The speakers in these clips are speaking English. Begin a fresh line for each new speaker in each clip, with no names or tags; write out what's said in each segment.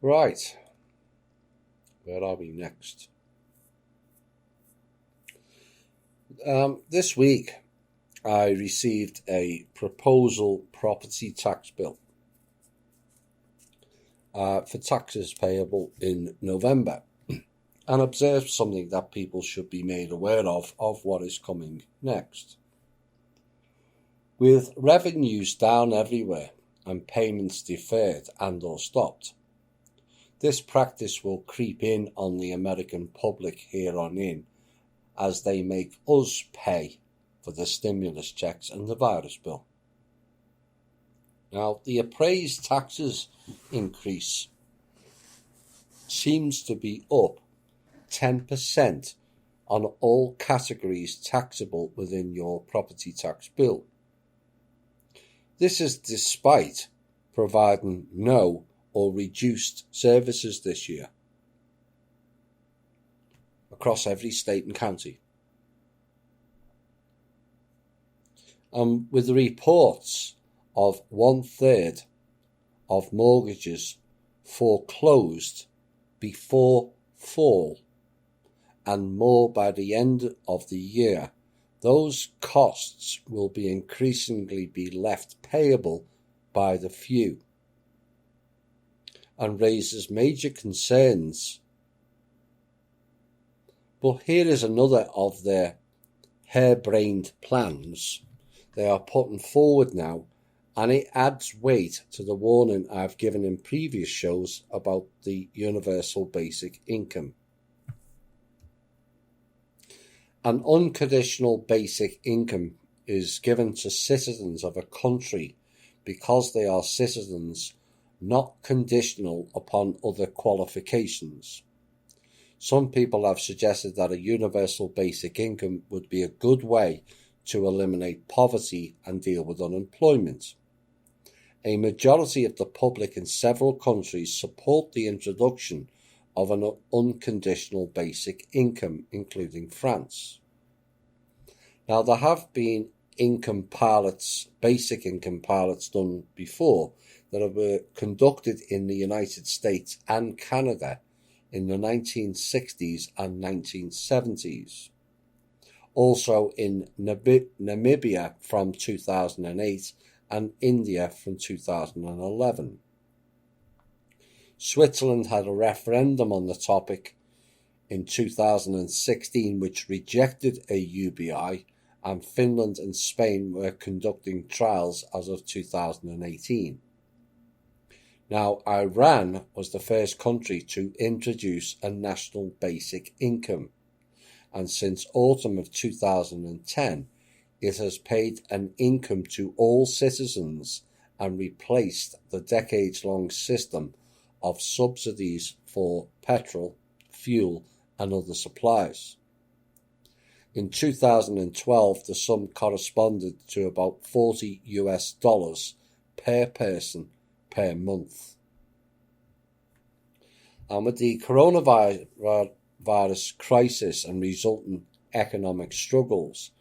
Right, where are we next? This week I received a proposal property tax bill for taxes payable in November and observed something that people should be made aware of what is coming next. With revenues down everywhere and payments deferred and or stopped, this practice will creep in on the American public here on in as they make us pay for the stimulus checks and the virus bill. Now, the appraised taxes increase seems to be up 10% on all categories taxable within your property tax bill. This is despite providing no or reduced services this year across every state and county. With the reports of 1/3 of mortgages foreclosed before fall and more by the end of the year, those costs will be increasingly be left payable by the few and raises major concerns. But here is another of their harebrained plans they are putting forward now, and it adds weight to the warning I've given in previous shows about the universal basic income. An unconditional basic income is given to citizens of a country because they are citizens, not conditional upon other qualifications. Some people have suggested that a universal basic income would be a good way to eliminate poverty and deal with unemployment. A majority of the public in several countries support the introduction of an unconditional basic income, including France. Now, there have been basic income pilots done before that were conducted in the United States and Canada in the 1960s and 1970s. Also in Namibia from 2008 and India from 2011. Switzerland had a referendum on the topic in 2016 which rejected a UBI, and Finland and Spain were conducting trials as of 2018. Now, Iran was the first country to introduce a national basic income, and since autumn of 2010, it has paid an income to all citizens and replaced the decades-long system of subsidies for petrol, fuel, and other supplies. In 2012, the sum corresponded to about $40 per person per month. And with the coronavirus crisis and resultant economic struggles,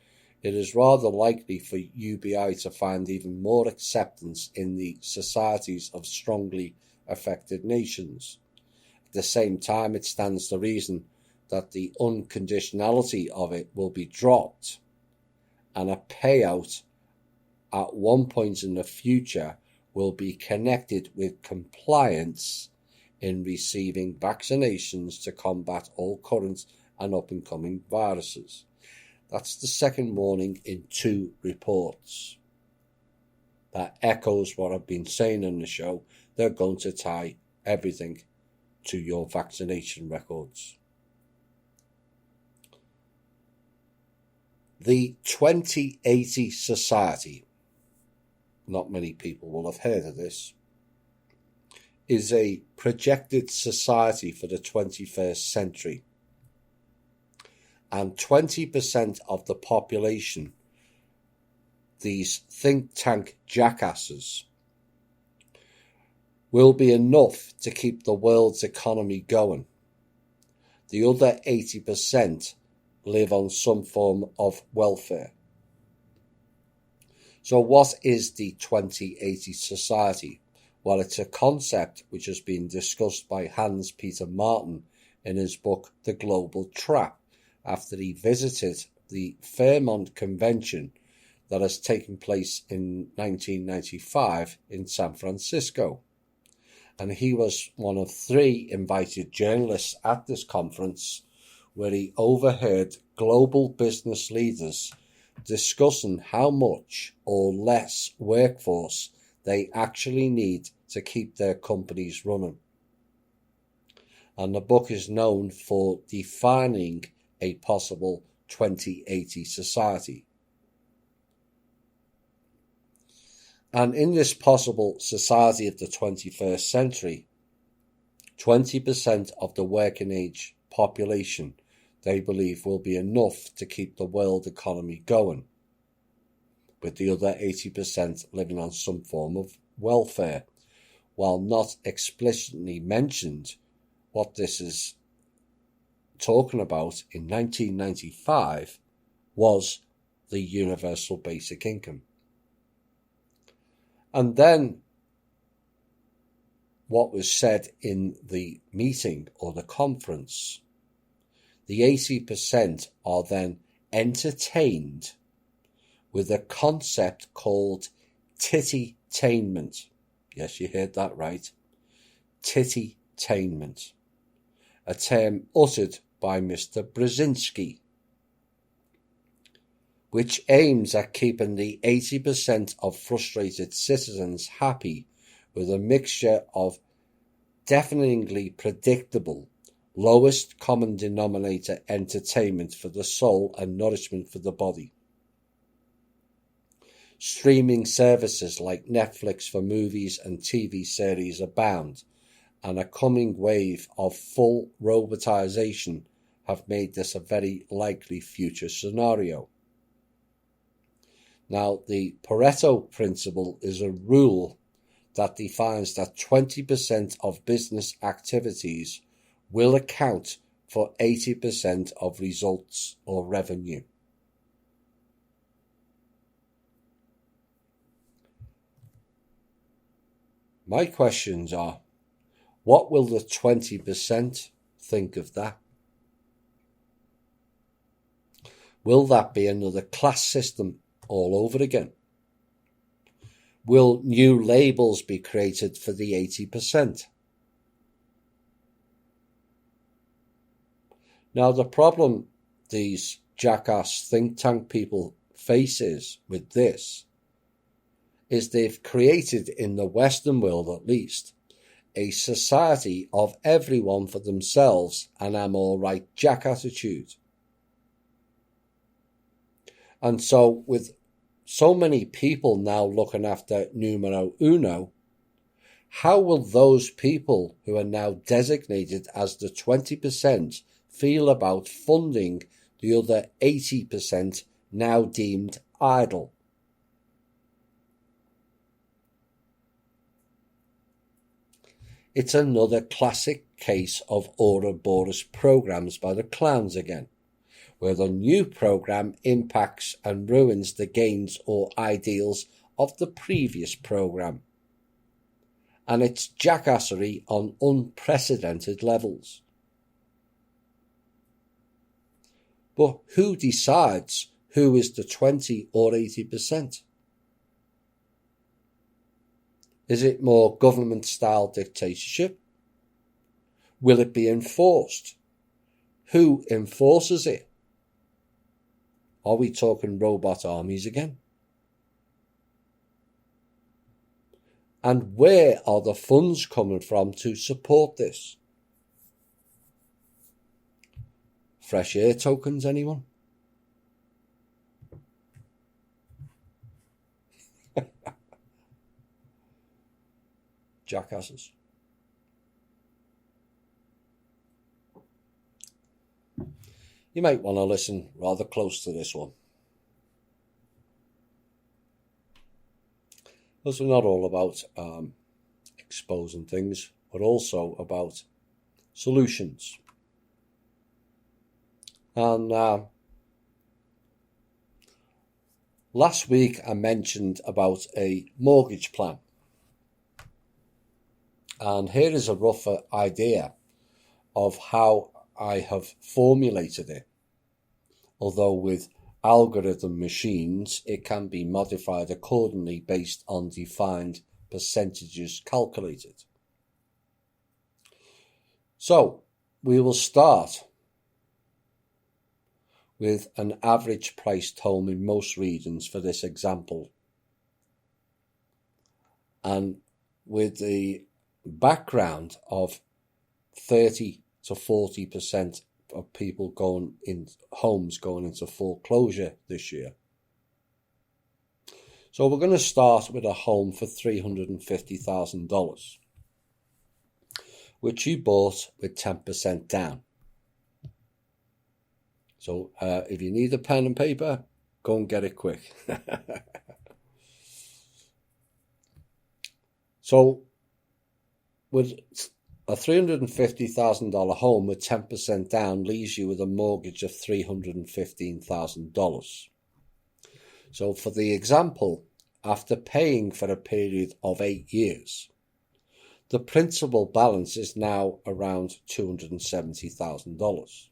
it is rather likely for UBI to find even more acceptance in the societies of strongly affected nations. At the same time, it stands to reason that the unconditionality of it will be dropped, and a payout at one point in the future will be connected with compliance in receiving vaccinations to combat all current and up-and-coming viruses. That's the second warning in 2 reports. That echoes what I've been saying on the show. They're going to tie everything to your vaccination records. The 2080 Society, not many people will have heard of this, is a projected society for the 21st century. And 20% of the population, these think tank jackasses, will be enough to keep the world's economy going. The other 80% live on some form of welfare. So what is the 2080 Society? Well, it's a concept which has been discussed by Hans Peter Martin in his book The Global Trap, after he visited the Fairmont Convention that has taken place in 1995 in San Francisco. And he was one of 3 invited journalists at this conference, where he overheard global business leaders discussing how much or less workforce they actually need to keep their companies running. And the book is known for defining a possible 2080 society. And in this possible society of the 21st century, 20% of the working age population, they believe, will be enough to keep the world economy going, with the other 80% living on some form of welfare. While not explicitly mentioned, what this is talking about in 1995 was the universal basic income. And then what was said in the meeting or the conference, the 80% are then entertained with a concept called titty-tainment. Yes, you heard that right. Titty-tainment. A term uttered by Mr. Brzezinski, which aims at keeping the 80% of frustrated citizens happy with a mixture of deafeningly predictable, lowest common denominator entertainment for the soul and nourishment for the body. Streaming services like Netflix for movies and TV series abound, and a coming wave of full robotization have made this a very likely future scenario. Now, the Pareto principle is a rule that defines that 20% of business activities will account for 80% of results or revenue. My questions are, what will the 20% think of that? Will that be another class system all over again? Will new labels be created for the 80%? Now, the problem these jackass think tank people faces with this is they've created, in the Western world at least, a society of everyone for themselves and I'm all right Jack attitude. And so with so many people now looking after numero uno, how will those people who are now designated as the 20% feel about funding the other 80% now deemed idle? It's another classic case of Ouroboros programs by the clowns again, where the new program impacts and ruins the gains or ideals of the previous program. And it's jackassery on unprecedented levels. But who decides who is the 20 or 80%? Is it more government-style dictatorship? Will it be enforced? Who enforces it? Are we talking robot armies again? And where are the funds coming from to support this? Fresh air tokens, anyone? Jackasses. You might want to listen rather close to this one. Because we're not all about exposing things, but also about solutions. And last week I mentioned about a mortgage plan. And here is a rough idea of how I have formulated it. Although with algorithm machines, it can be modified accordingly based on defined percentages calculated. So we will start with an average priced home in most regions for this example. And with the background of 30 to 40% of people homes going into foreclosure this year. So we're going to start with a home for $350,000, which you bought with 10% down. So if you need a pen and paper, go and get it quick. So with a $350,000 home with 10% down leaves you with a mortgage of $315,000. So for the example, after paying for a period of 8 years, the principal balance is now around $270,000.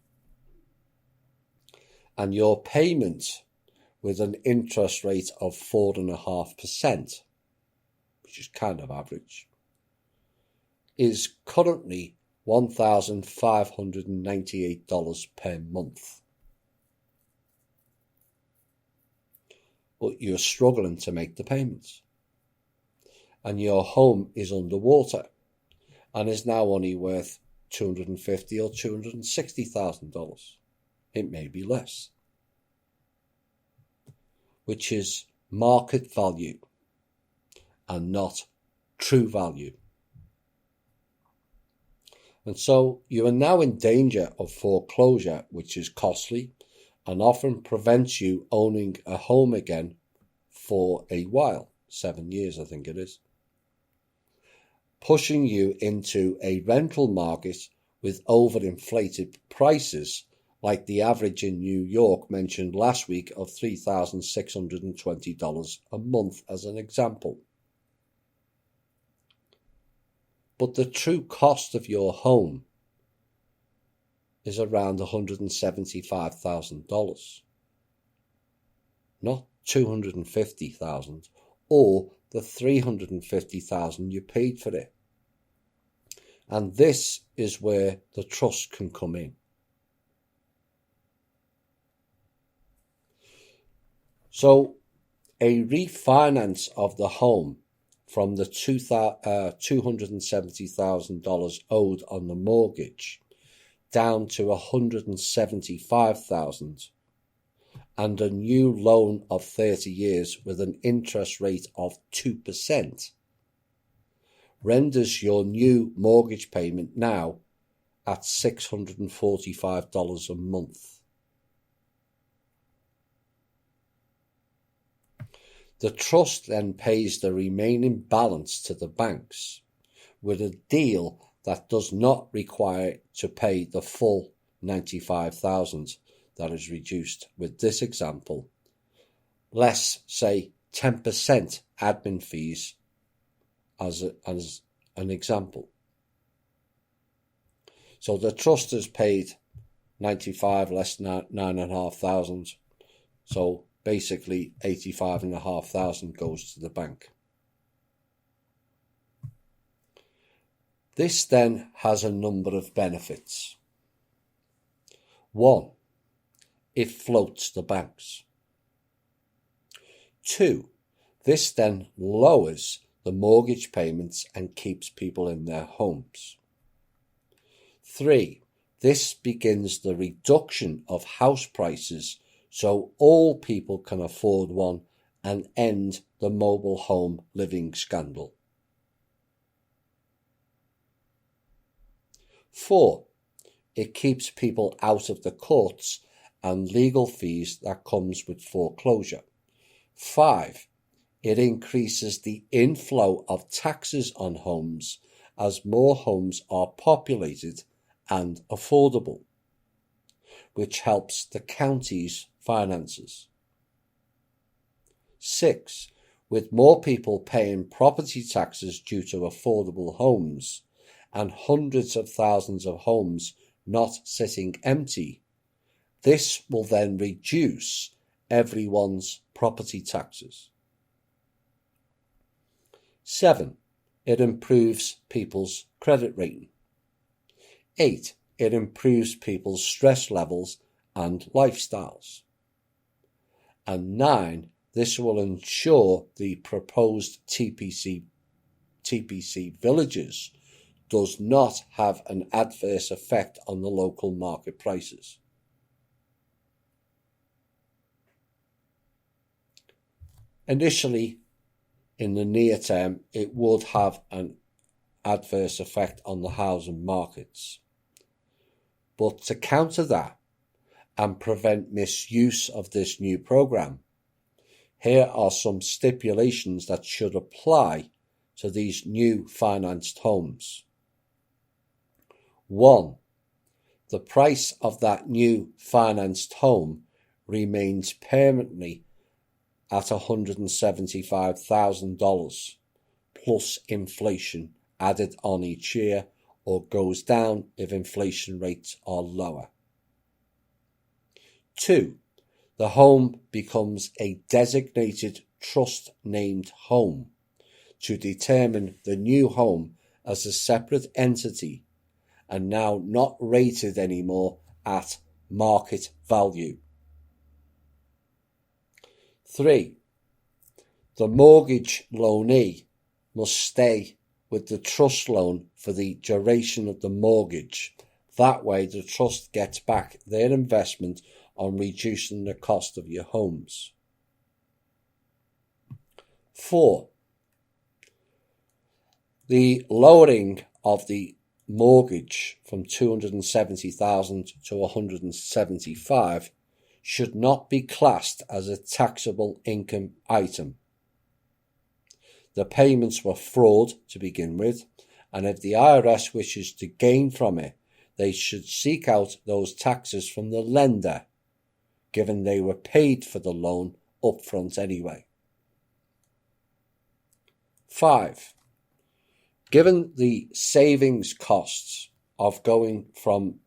And your payment with an interest rate of 4.5%, which is kind of average, is currently $1,598 per month. But you're struggling to make the payments. And your home is underwater and is now only worth $250,000 or $260,000. It may be less, which is market value and not true value. And so you are now in danger of foreclosure, which is costly and often prevents you owning a home again for a while, 7 years I think it is, pushing you into a rental market with overinflated prices like the average in New York mentioned last week of $3,620 a month as an example. But the true cost of your home is around $175,000, not $250,000 or the $350,000 you paid for it. And this is where the trust can come in. So a refinance of the home from the $270,000 owed on the mortgage down to $175,000 and a new loan of 30 years with an interest rate of 2% renders your new mortgage payment now at $645 a month. The trust then pays the remaining balance to the banks with a deal that does not require to pay the full $95,000 that is reduced with this example, less say 10% admin fees as an example. So the trust has paid 95 less 9,500, so basically 85,500 goes to the bank. This then has a number of benefits. 1, it floats the banks. 2, this then lowers the mortgage payments and keeps people in their homes. 3, this begins the reduction of house prices so all people can afford one and end the mobile home living scandal. 4, it keeps people out of the courts and legal fees that comes with foreclosure. 5, it increases the inflow of taxes on homes as more homes are populated and affordable, which helps the county's finances. 6, With more people paying property taxes due to affordable homes and hundreds of thousands of homes not sitting empty, this will then reduce everyone's property taxes. 7. It improves people's credit rating. 8. It improves people's stress levels and lifestyles. And 9. This will ensure the proposed TPC villages does not have an adverse effect on the local market prices. Initially, in the near term, it would have an adverse effect on the housing markets. But to counter that and prevent misuse of this new programme, here are some stipulations that should apply to these new financed homes. 1. The price of that new financed home remains permanently at $175,000 plus inflation added on each year, or goes down if inflation rates are lower. 2. The home becomes a designated trust-named home to determine the new home as a separate entity and now not rated anymore at market value. 3. The mortgage loanee must stay with the trust loan for the duration of the mortgage. That way the trust gets back their investment on reducing the cost of your homes. 4. The lowering of the mortgage from $270,000 to $175,000 should not be classed as a taxable income item. The payments were fraud to begin with, and if the IRS wishes to gain from it, they should seek out those taxes from the lender, given they were paid for the loan upfront anyway. 5. Given the savings costs of going from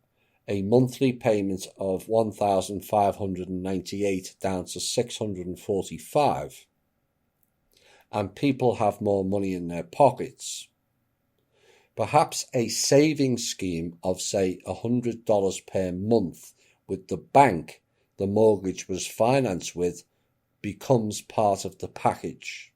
a monthly payment of $1,598 down to $645, and people have more money in their pockets, perhaps a savings scheme of, say, $100 per month with the bank the mortgage was financed with becomes part of the package,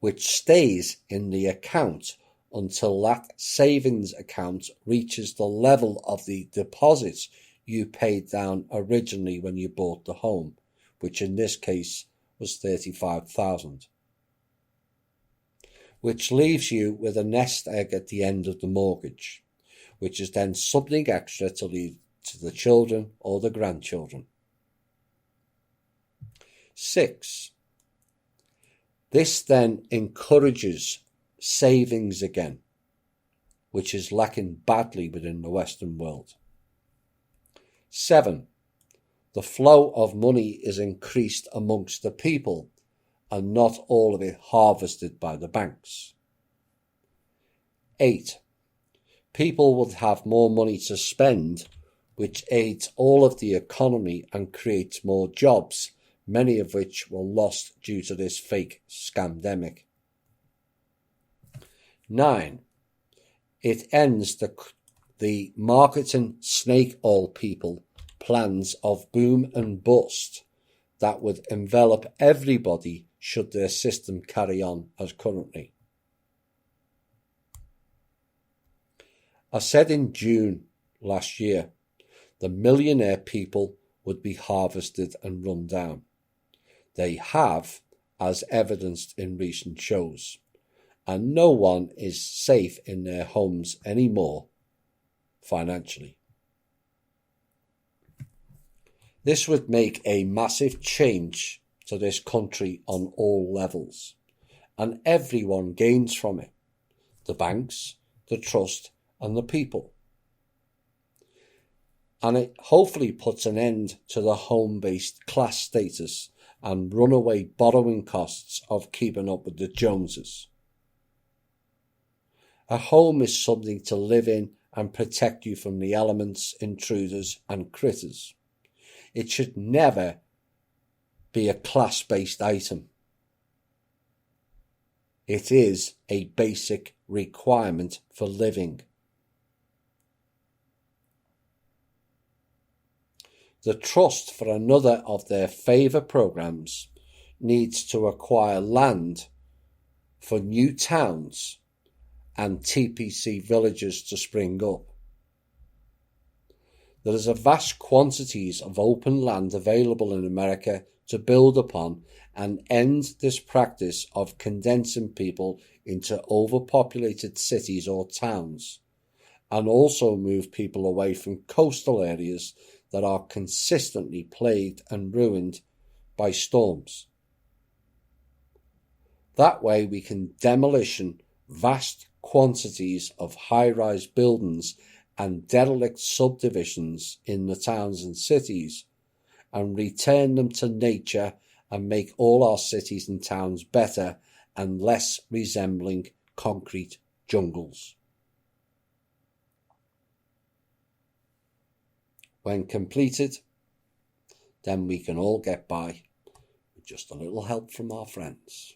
which stays in the account until that savings account reaches the level of the deposits you paid down originally when you bought the home, which in this case was $35,000, which leaves you with a nest egg at the end of the mortgage, which is then something extra to leave to the children or the grandchildren. 6. This then encourages savings again, which is lacking badly within the Western world. 7. The flow of money is increased amongst the people and not all of it harvested by the banks. 8. People would have more money to spend, which aids all of the economy and creates more jobs, many of which were lost due to this fake scamdemic. 9. It ends the marketing snake oil people plans of boom and bust that would envelop everybody should their system carry on as currently. I said in June last year, the millionaire people would be harvested and run down. They have, as evidenced in recent shows, and no one is safe in their homes anymore financially. This would make a massive change to this country on all levels, and everyone gains from it: the banks, the trust, and the people. And it hopefully puts an end to the home-based class status and runaway borrowing costs of keeping up with the Joneses. A home is something to live in and protect you from the elements, intruders and critters. It should never be a class-based item. It is a basic requirement for living. The Trust, for another of their favour programmes, needs to acquire land for new towns and TPC villages to spring up. There is a vast quantities of open land available in America to build upon and end this practice of condensing people into overpopulated cities or towns, and also move people away from coastal areas that are consistently plagued and ruined by storms. That way we can demolition vast quantities of high-rise buildings and derelict subdivisions in the towns and cities and return them to nature and make all our cities and towns better and less resembling concrete jungles. When completed, then we can all get by with just a little help from our friends.